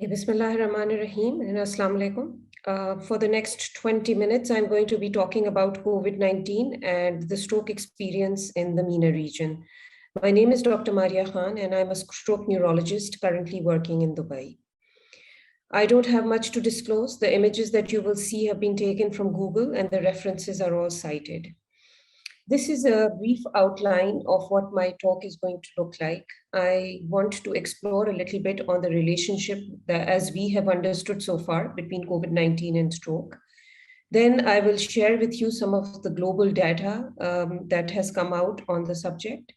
Bismillahirrahmanirrahim and Assalamu alaikum. For the next 20 minutes, I'm going to be talking about COVID-19 and the stroke experience in the MENA region. My name is Dr. Maria Khan, and I'm a stroke neurologist currently working in Dubai. I don't have much to disclose. The images that you will see have been taken from Google, and the references are all cited. This is a brief outline of what my talk is going to look like. I want to explore a little bit on the relationship that, as we have understood so far, between COVID-19 and stroke. Then I will share with you some of the global data that has come out on the subject.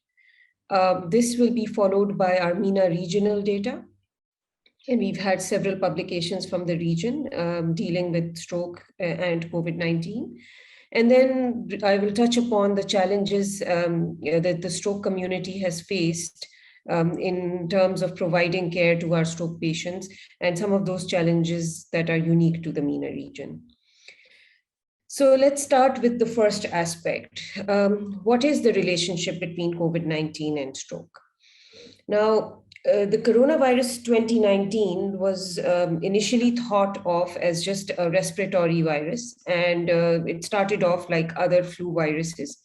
This will be followed by our MENA regional data. And we've had several publications from the region dealing with stroke and COVID-19. And then I will touch upon the challenges that the stroke community has faced in terms of providing care to our stroke patients and some of those challenges that are unique to the MENA region. So let's start with the first aspect. What is the relationship between COVID-19 and stroke? Now, the coronavirus 2019 was initially thought of as just a respiratory virus, and it started off like other flu viruses.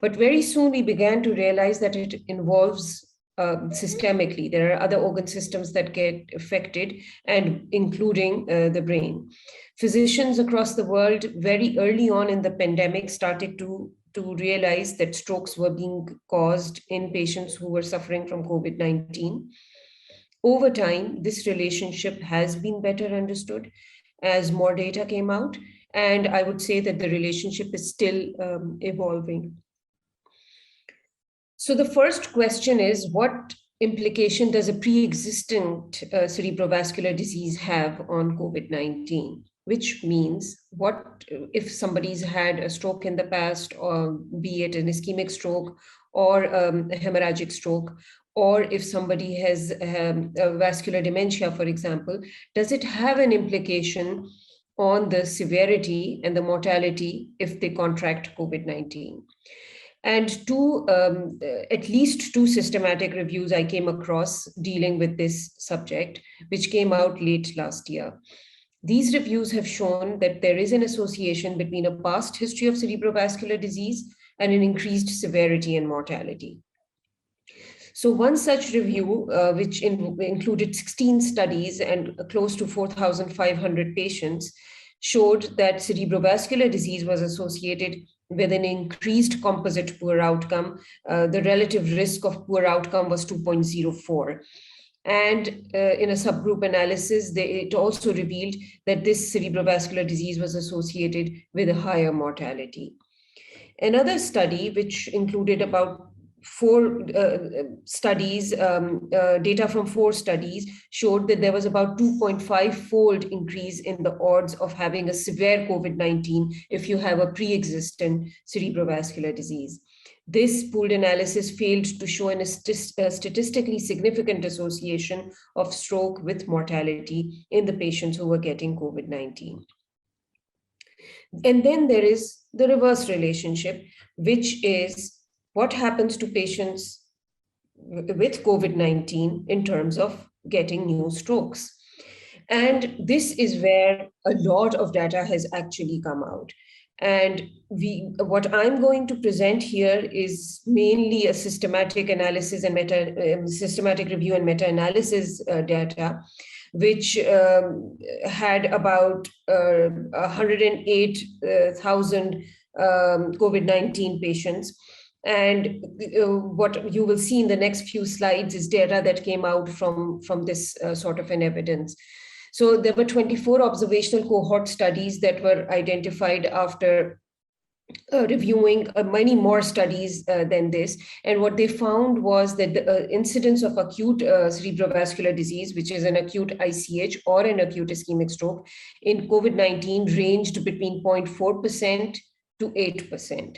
But very soon we began to realize that it involves systemically. There are other organ systems that get affected, and including the brain. Physicians across the world very early on in the pandemic started to realize that strokes were being caused in patients who were suffering from COVID-19. Over time, this relationship has been better understood as more data came out, and I would say that the relationship is still evolving. So the first question is, what implication does a pre-existing cerebrovascular disease have on COVID-19? Which means, what if somebody's had a stroke in the past, or be it an ischemic stroke or a hemorrhagic stroke, or if somebody has a vascular dementia, for example, does it have an implication on the severity and the mortality if they contract COVID-19? And at least two systematic reviews I came across dealing with this subject, which came out late last year. These reviews have shown that there is an association between a past history of cerebrovascular disease and an increased severity and mortality. So one such review, which included 16 studies and close to 4,500 patients, showed that cerebrovascular disease was associated with an increased composite poor outcome. The relative risk of poor outcome was 2.04. And in a subgroup analysis, it also revealed that this cerebrovascular disease was associated with a higher mortality. Another study, which included about 4 studies, data from 4 studies, showed that there was about 2.5-fold increase in the odds of having a severe COVID-19 if you have a pre-existing cerebrovascular disease. This pooled analysis failed to show a statistically significant association of stroke with mortality in the patients who were getting COVID-19. And then there is the reverse relationship, which is what happens to patients with COVID-19 in terms of getting new strokes. And this is where a lot of data has actually come out. And what I'm going to present here is mainly a systematic analysis and systematic review and meta-analysis data, which had about 108,000 COVID-19 patients. And what you will see in the next few slides is data that came out from this sort of an evidence. So there were 24 observational cohort studies that were identified after reviewing many more studies than this. And what they found was that the incidence of acute cerebrovascular disease, which is an acute ICH or an acute ischemic stroke, in COVID-19 ranged between 0.4% to 8%.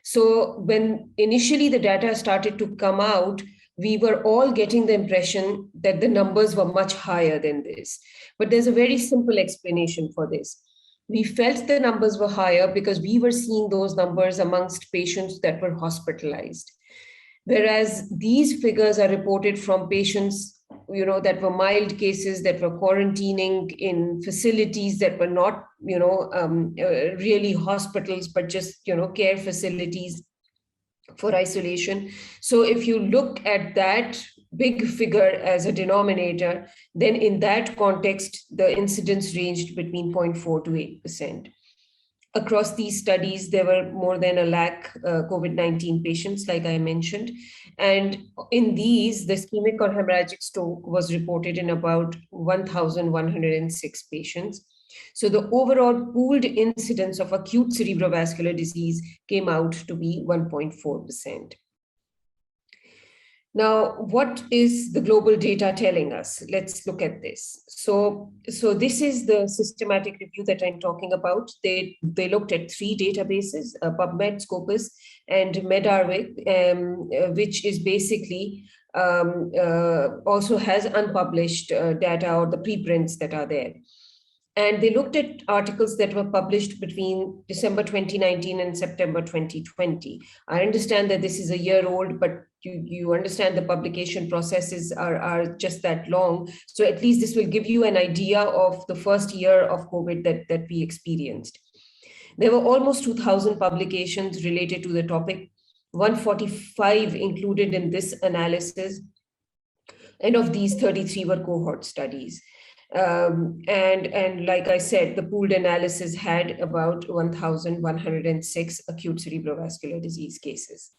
So when initially the data started to come out, we were all getting the impression that the numbers were much higher than this. But there's a very simple explanation for this. We felt the numbers were higher because we were seeing those numbers amongst patients that were hospitalized. Whereas these figures are reported from patients that were mild cases, that were quarantining in facilities that were not, really hospitals, but just, care facilities for isolation. So if you look at that big figure as a denominator, then in that context, the incidence ranged between 0.4 to 8%. Across these studies, there were more than 1 lakh COVID-19 patients, like I mentioned. And in these, the ischemic or hemorrhagic stroke was reported in about 1,106 patients. So the overall pooled incidence of acute cerebrovascular disease came out to be 1.4%. Now, what is the global data telling us? Let's look at this. So this is the systematic review that I'm talking about. They looked at 3 databases, PubMed, Scopus, and MEDARWIC, which is basically also has unpublished data, or the preprints that are there. And they looked at articles that were published between December 2019 and September 2020. I understand that this is a year old, but you understand the publication processes are just that long. So at least this will give you an idea of the first year of COVID that we experienced. There were almost 2,000 publications related to the topic, 145 included in this analysis. And of these, 33 were cohort studies. And like I said, the pooled analysis had about 1,106 acute cerebrovascular disease cases.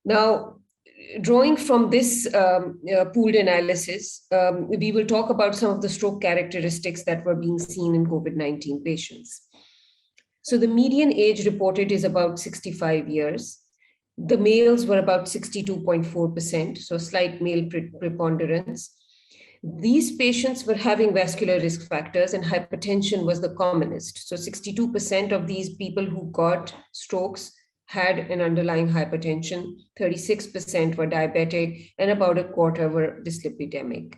Now, drawing from this pooled analysis, we will talk about some of the stroke characteristics that were being seen in COVID-19 patients. So the median age reported is about 65 years. The males were about 62.4%, so slight male preponderance. These patients were having vascular risk factors, and hypertension was the commonest. So 62% of these people who got strokes had an underlying hypertension, 36% were diabetic, and about a quarter were dyslipidemic.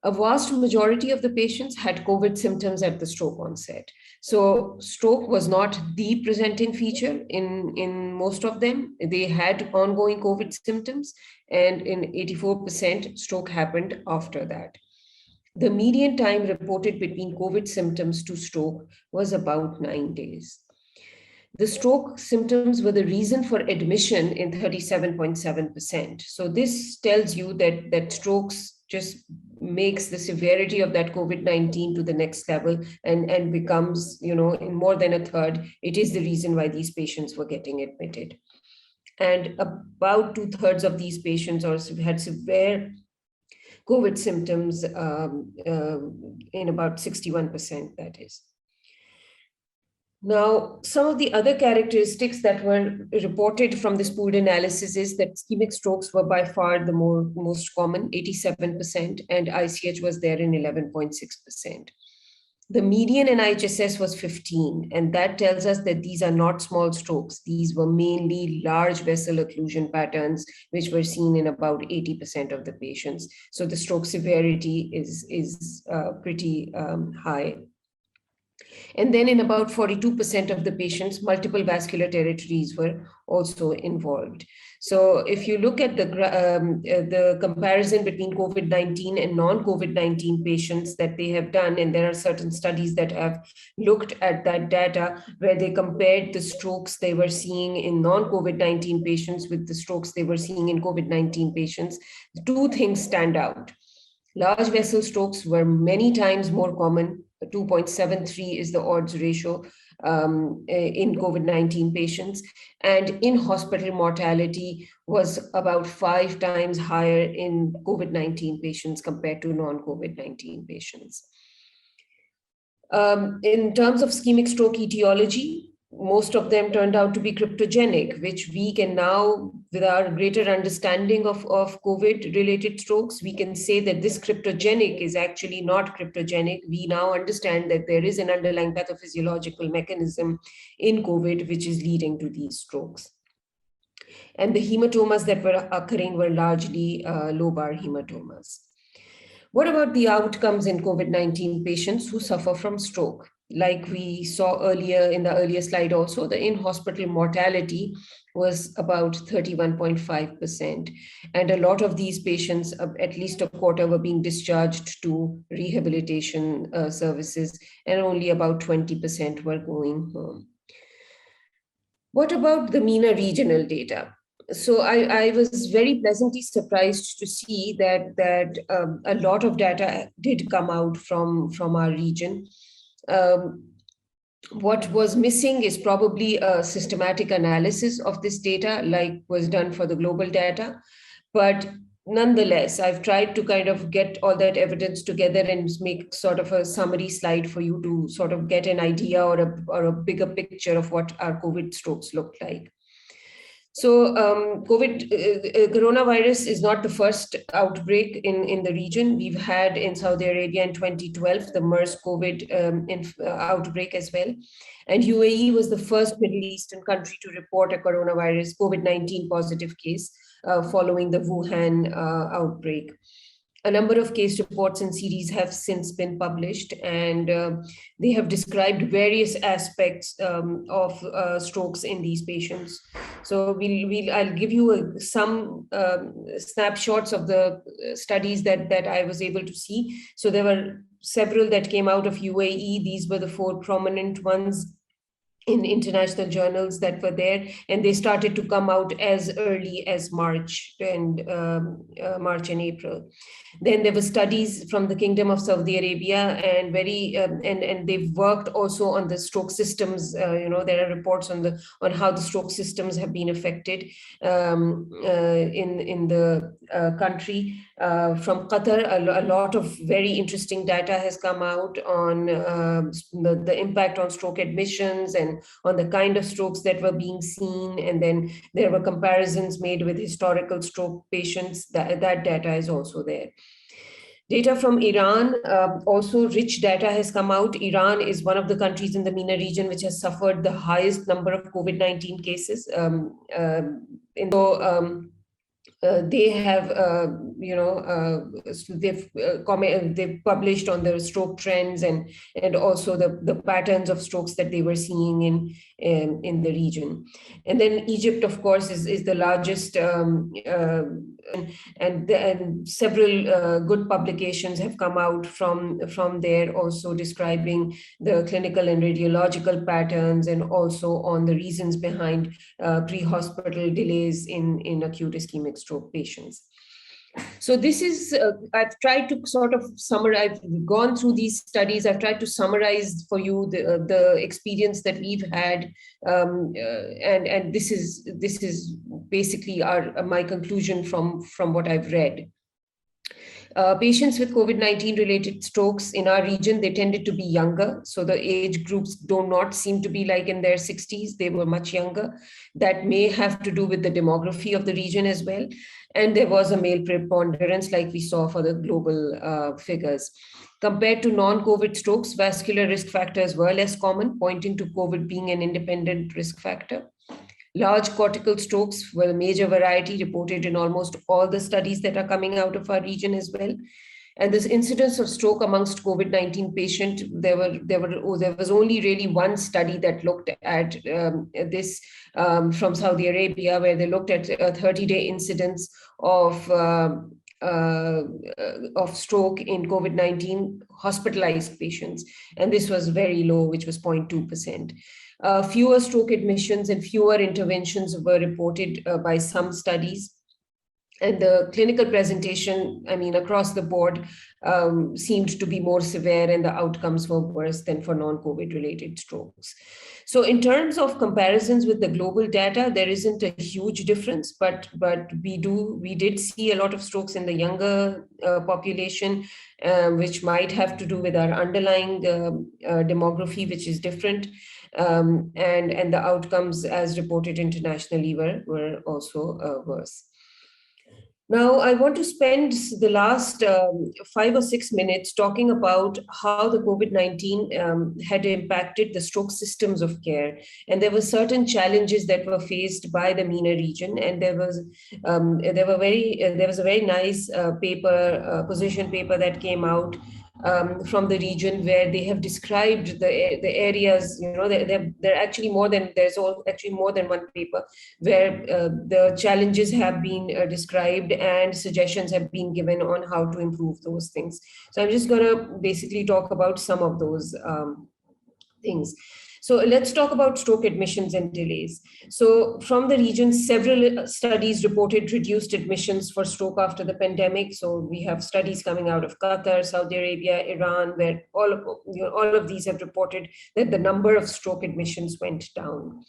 A vast majority of the patients had COVID symptoms at the stroke onset. So stroke was not the presenting feature in most of them. They had ongoing COVID symptoms, and in 84%, stroke happened after that. The median time reported between COVID symptoms to stroke was about 9 days. The stroke symptoms were the reason for admission in 37.7%. So this tells you that strokes just makes the severity of that COVID-19 to the next level and becomes, in more than a third, it is the reason why these patients were getting admitted. And about 2/3 of these patients also had severe COVID symptoms in about 61%, that is. Now, some of the other characteristics that were reported from this pooled analysis is that ischemic strokes were by far the most common, 87%, and ICH was there in 11.6%. The median NIHSS was 15, and that tells us that these are not small strokes. These were mainly large vessel occlusion patterns, which were seen in about 80% of the patients. So the stroke severity is pretty high. And then in about 42% of the patients, multiple vascular territories were also involved. So if you look at the comparison between COVID-19 and non-COVID-19 patients that they have done, and there are certain studies that have looked at that data where they compared the strokes they were seeing in non-COVID-19 patients with the strokes they were seeing in COVID-19 patients, 2 things stand out. Large vessel strokes were many times more common. 2.73 is the odds ratio in COVID-19 patients. And in-hospital mortality was about 5 times higher in COVID-19 patients compared to non-COVID-19 patients. In terms of ischemic stroke etiology, most of them turned out to be cryptogenic, which we can now, with our greater understanding of COVID-related strokes, we can say that this cryptogenic is actually not cryptogenic. We now understand that there is an underlying pathophysiological mechanism in COVID, which is leading to these strokes. And the hematomas that were occurring were largely lobar hematomas. What about the outcomes in COVID-19 patients who suffer from stroke? like we saw earlier in the earlier slide also, the in-hospital mortality was about 31.5%. And a lot of these patients, at least a quarter, were being discharged to rehabilitation services, and only about 20% were going home. What about the MENA regional data? So I was very pleasantly surprised to see that a lot of data did come out from our region. What was missing is probably a systematic analysis of this data, like was done for the global data. But nonetheless, I've tried to kind of get all that evidence together and make sort of a summary slide for you to sort of get an idea or a bigger picture of what our COVID strokes look like. So coronavirus is not the first outbreak in the region. We've had in Saudi Arabia in 2012, the MERS COVID outbreak as well. And UAE was the first Middle Eastern country to report a coronavirus COVID-19 positive case following the Wuhan outbreak. A number of case reports and series have since been published, and they have described various aspects of strokes in these patients. So I'll give you some snapshots of the studies that I was able to see. So there were several that came out of UAE. These were the 4 prominent ones in international journals that were there, and they started to come out as early as March and April. Then there were studies from the Kingdom of Saudi Arabia, and and they've worked also on the stroke systems. There are reports on how the stroke systems have been affected in the country. From Qatar, a lot of very interesting data has come out on the impact on stroke admissions and on the kind of strokes that were being seen. And then there were comparisons made with historical stroke patients. That data is also there. Data from Iran, also rich data has come out. Iran is one of the countries in the MENA region which has suffered the highest number of COVID-19 cases. They have, they've published on the stroke trends and also the patterns of strokes that they were seeing in the region. And then Egypt, of course, is the largest, and several good publications have come out from there, also describing the clinical and radiological patterns, and also on the reasons behind pre-hospital delays in acute ischemic stroke patients. So this is, I've tried to sort of summarize, I've gone through these studies, I've tried to summarize for you the experience that we've had, and this is basically my conclusion from what I've read. Patients with COVID-19 related strokes in our region, they tended to be younger. So the age groups do not seem to be like in their 60s. They were much younger. That may have to do with the demography of the region as well. And there was a male preponderance like we saw for the global figures. Compared to non-COVID strokes, vascular risk factors were less common, pointing to COVID being an independent risk factor. Large cortical strokes were a major variety reported in almost all the studies that are coming out of our region as well. And this incidence of stroke amongst COVID-19 patients, there was only really one study that looked at this from Saudi Arabia, where they looked at a 30-day incidence of stroke in COVID-19 hospitalized patients. And this was very low, which was 0.2%. Fewer stroke admissions and fewer interventions were reported by some studies. And the clinical presentation, across the board, seemed to be more severe, and the outcomes were worse than for non-COVID related strokes. So in terms of comparisons with the global data, there isn't a huge difference, but we did see a lot of strokes in the younger population, which might have to do with our underlying demography, which is different. And the outcomes as reported internationally were also worse. Now, I want to spend the last 5 or 6 minutes talking about how the COVID-19 had impacted the stroke systems of care. And there were certain challenges that were faced by the MENA region. And there was a very nice position paper that came out from the region, where they have described the areas. There are actually actually more than one paper where the challenges have been described and suggestions have been given on how to improve those things. So I'm just going to basically talk about some of those things. So let's talk about stroke admissions and delays. So from the region, several studies reported reduced admissions for stroke after the pandemic. So we have studies coming out of Qatar, Saudi Arabia, Iran, where all of these have reported that the number of stroke admissions went down.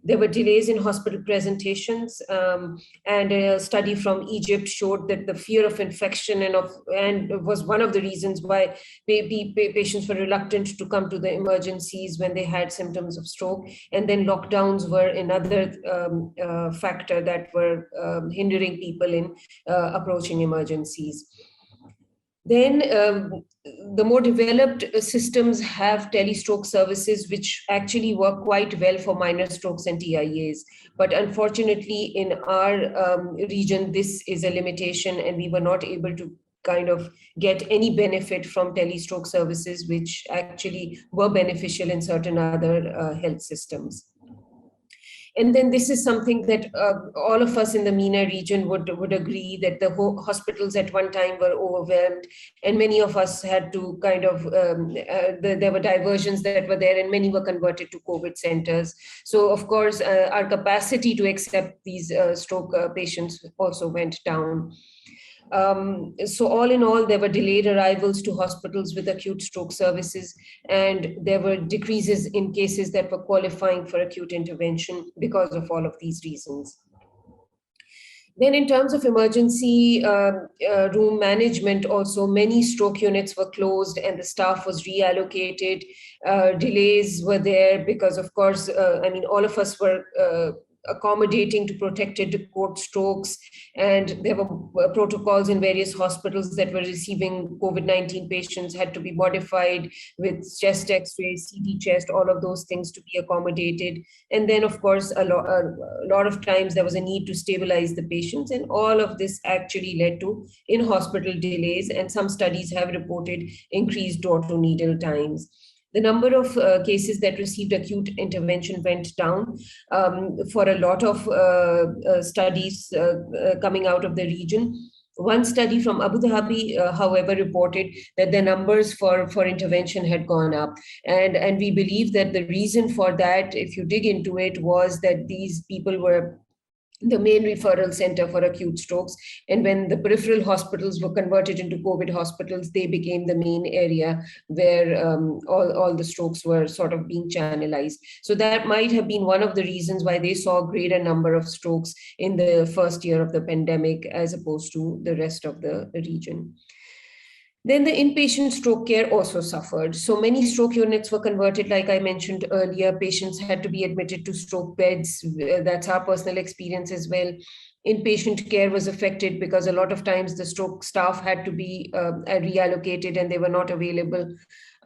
There were delays in hospital presentations, and a study from Egypt showed that the fear of infection and was one of the reasons why patients were reluctant to come to the emergencies when they had symptoms of stroke. And then lockdowns were another factor that were hindering people in approaching emergencies. Then the more developed systems have telestroke services, which actually work quite well for minor strokes and TIAs. But unfortunately, in our region, this is a limitation, and we were not able to kind of get any benefit from telestroke services, which actually were beneficial in certain other health systems. And then this is something that all of us in the MENA region would agree, that the hospitals at one time were overwhelmed, and many of us had to kind of, there were diversions that were there, and many were converted to COVID centers. So of course, our capacity to accept these stroke patients also went down. So all in all, there were delayed arrivals to hospitals with acute stroke services, and there were decreases in cases that were qualifying for acute intervention because of all of these reasons. Then in terms of emergency room management, also many stroke units were closed and the staff was reallocated. Delays were there because, of course, all of us were accommodating to protected report strokes, and there were protocols in various hospitals that were receiving COVID-19 patients had to be modified with chest x-rays, CT chest, all of those things to be accommodated. And then, of course, a lot of times there was a need to stabilize the patients, and all of this actually led to in-hospital delays, and some studies have reported increased door-to-needle times. The number of cases that received acute intervention went down for a lot of studies coming out of the region. One study from Abu Dhabi, however, reported that the numbers for intervention had gone up. And we believe that the reason for that, if you dig into it, was that these people were the main referral center for acute strokes. And when the peripheral hospitals were converted into COVID hospitals, they became the main area where all the strokes were sort of being channelized. So that might have been one of the reasons why they saw a greater number of strokes in the first year of the pandemic as opposed to the rest of the region. Then the inpatient stroke care also suffered. So many stroke units were converted, like I mentioned earlier. Patients had to be admitted to stroke beds. That's our personal experience as well. Inpatient care was affected because a lot of times the stroke staff had to be reallocated and they were not available.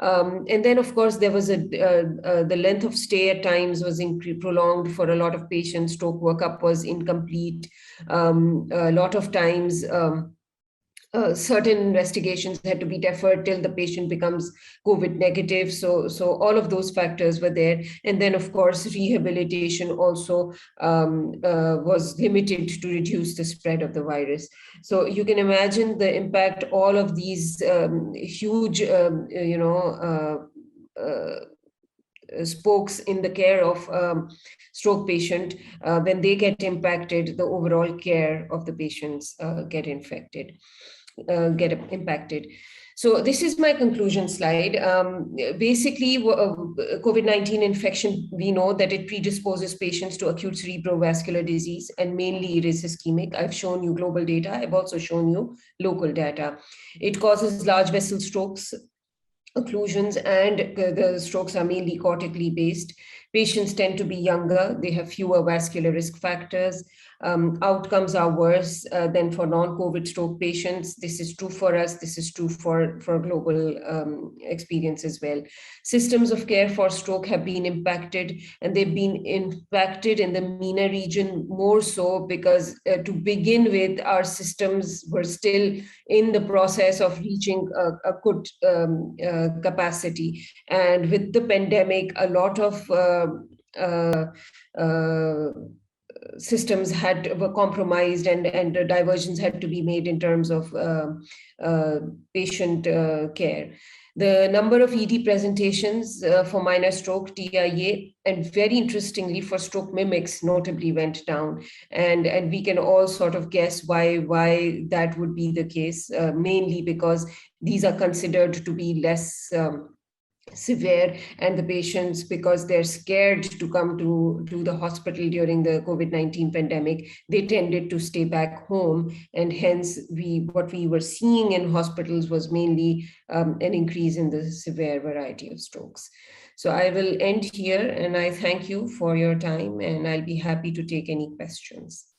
And then, of course, there was the length of stay at times was prolonged for a lot of patients. Stroke workup was incomplete. A lot of times, certain investigations had to be deferred till the patient becomes COVID negative. So all of those factors were there. And then, of course, rehabilitation also was limited to reduce the spread of the virus. So you can imagine the impact all of these huge, spokes in the care of stroke patient, when they get impacted, the overall care of the patients get impacted. So this is my conclusion slide. Basically, COVID-19 infection, we know that it predisposes patients to acute cerebrovascular disease, and mainly it is ischemic. I've shown you global data. I've also shown you local data. It causes large vessel strokes, occlusions, and the strokes are mainly cortically based. Patients tend to be younger, they have fewer vascular risk factors. Outcomes are worse than for non-COVID stroke patients. This is true for us. This is true for global experience as well. Systems of care for stroke have been impacted, and they've been impacted in the MENA region more so because to begin with, our systems were still in the process of reaching a good capacity. And with the pandemic, a lot of uh, systems were compromised, and diversions had to be made in terms of patient care. The number of ED presentations for minor stroke, TIA, and very interestingly for stroke mimics notably went down. And we can all sort of guess why that would be the case, mainly because these are considered to be less severe, and the patients, because they're scared to come to the hospital during the COVID-19 pandemic, they tended to stay back home, and hence what we were seeing in hospitals was mainly an increase in the severe variety of strokes. So I will end here, and I thank you for your time, and I'll be happy to take any questions.